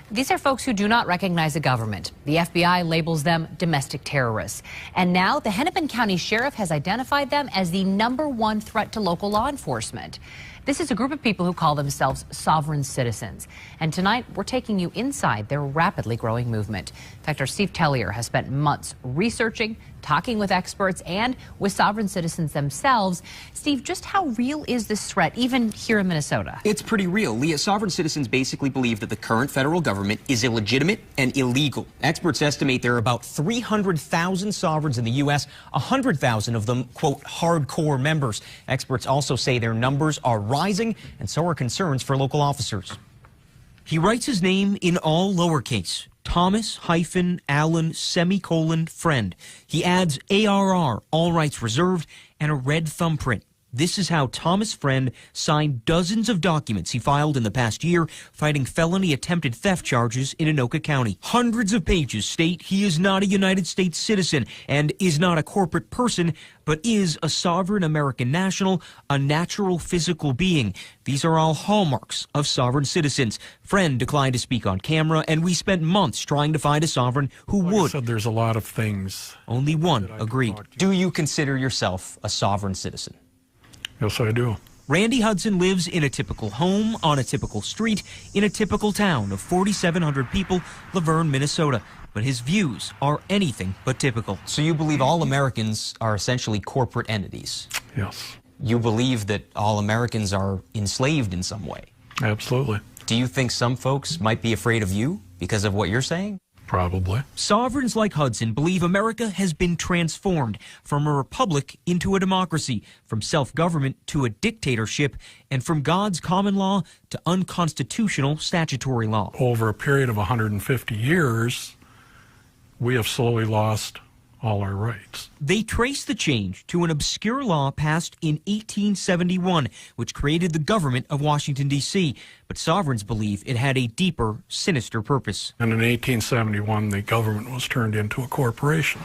These are folks who do not recognize the government. The FBI labels them domestic terrorists. And now the Hennepin County Sheriff has identified them as the #1 threat to local law enforcement. This is a group of people who call themselves sovereign citizens. And tonight, we're taking you inside their rapidly growing movement. In fact, our Steve Tellier has spent months researching, talking with experts, and with sovereign citizens themselves. Steve, just how real is this threat, even here in Minnesota? It's pretty real. Leah, sovereign citizens basically believe that the current federal government is illegitimate and illegal. Experts estimate there are about 300,000 sovereigns in the U.S., 100,000 of them, quote, hardcore members. Experts also say their numbers are rising, and so are concerns for local officers. He writes his name in all lowercase. Thomas-Allen-Friend. He adds ARR, all rights reserved, and a red thumbprint. This is how Thomas Friend signed dozens of documents he filed in the past year fighting felony attempted theft charges in Anoka County. Hundreds of pages state he is not a United States citizen and is not a corporate person, but is a sovereign American national, a natural physical being. These are all hallmarks of sovereign citizens. Friend declined to speak on camera, and we spent months trying to find a sovereign who would. I said, there's a lot of things. Only one agreed. Do you consider yourself a sovereign citizen? Yes, I do. Randy Hudson lives in a typical home, on a typical street, in a typical town of 4,700 people, Laverne, Minnesota. But his views are anything but typical. So you believe all Americans are essentially corporate entities? Yes. You believe that all Americans are enslaved in some way? Absolutely. Do you think some folks might be afraid of you because of what you're saying? Probably. Sovereigns like Hudson believe America has been transformed from a republic into a democracy, from self-government to a dictatorship, and from God's common law to unconstitutional statutory law. Over a period of 150 years, we have slowly lost all our rights. They trace the change to an obscure law passed in 1871, which created the government of Washington, D.C., but sovereigns believe it had a deeper, sinister purpose. And in 1871, the government was turned into a corporation.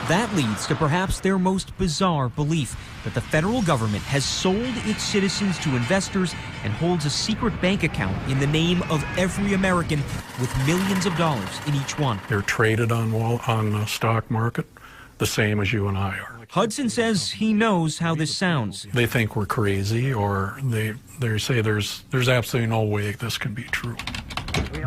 That leads to perhaps their most bizarre belief, that the federal government has sold its citizens to investors and holds a secret bank account in the name of every American with millions of dollars in each one. They're traded on the stock market, the same as you and I are. Hudson says he knows how this sounds. They think we're crazy, or they say there's absolutely no way this can be true.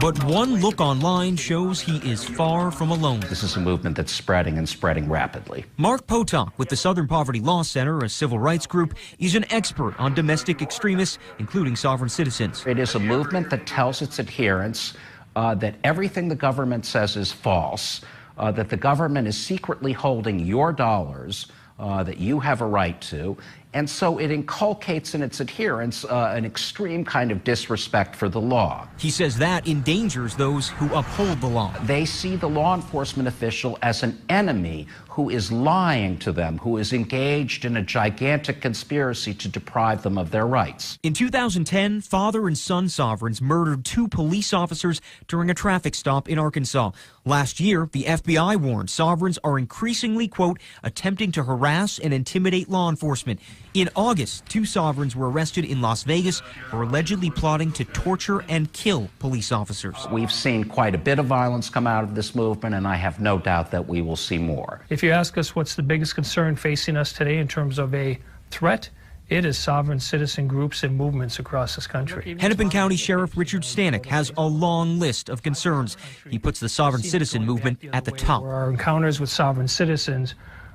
But one look online shows he is far from alone. This is a movement that's spreading and spreading rapidly. Mark Potok with the Southern Poverty Law Center, a civil rights group, is an expert on domestic extremists, including sovereign citizens. It is a movement that tells its adherents that everything the government says is false, that the government is secretly holding your dollars that you have a right to, and so it inculcates in its adherents an extreme kind of disrespect for the law. He says that endangers those who uphold the law. They see the law enforcement official as an enemy who is lying to them, who is engaged in a gigantic conspiracy to deprive them of their rights. In 2010, father and son sovereigns murdered 2 police officers during a traffic stop in Arkansas. Last year, the FBI warned sovereigns are increasingly, quote, attempting to harass and intimidate law enforcement. In August, 2 sovereigns were arrested in Las Vegas for allegedly plotting to torture and kill police officers. We've seen quite a bit of violence come out of this movement, and I have no doubt that we will see more. If you ask us what's the biggest concern facing us today in terms of a threat, it is sovereign citizen groups and movements across this country. Hennepin County Sheriff Richard Stanek has a long list of concerns. He puts the sovereign citizen movement at the top. Our encounters with sovereign citizens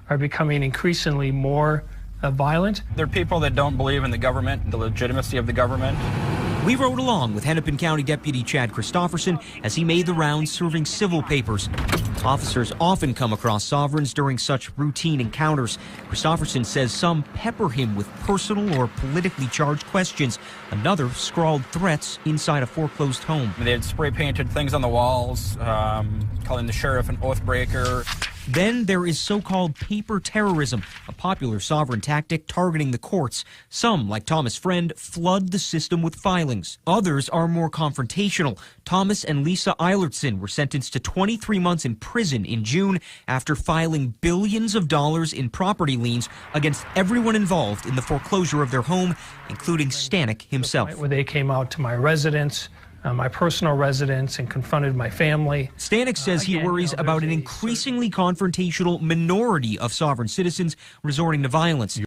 are becoming increasingly more violent. They're people that don't believe in the government, the legitimacy of the government. We rode along with Hennepin County Deputy Chad Christopherson as he made the rounds serving civil papers. Officers often come across sovereigns during such routine encounters. Christopherson says some pepper him with personal or politically charged questions. Another scrawled threats inside a foreclosed home. They had spray painted things on the walls, calling the sheriff an oath breaker. Then there is so-called paper terrorism, a popular sovereign tactic targeting the courts. Some, like Thomas Friend, flood the system with filings. Others are more confrontational. Thomas and Lisa Eilertson were sentenced to 23 months in prison in June after filing billions of dollars in property liens against everyone involved in the foreclosure of their home, including Stanek himself. Where they came out to my residence, my personal residence and confronted my family. Stanek says he worries about an increasingly confrontational minority of sovereign citizens resorting to violence.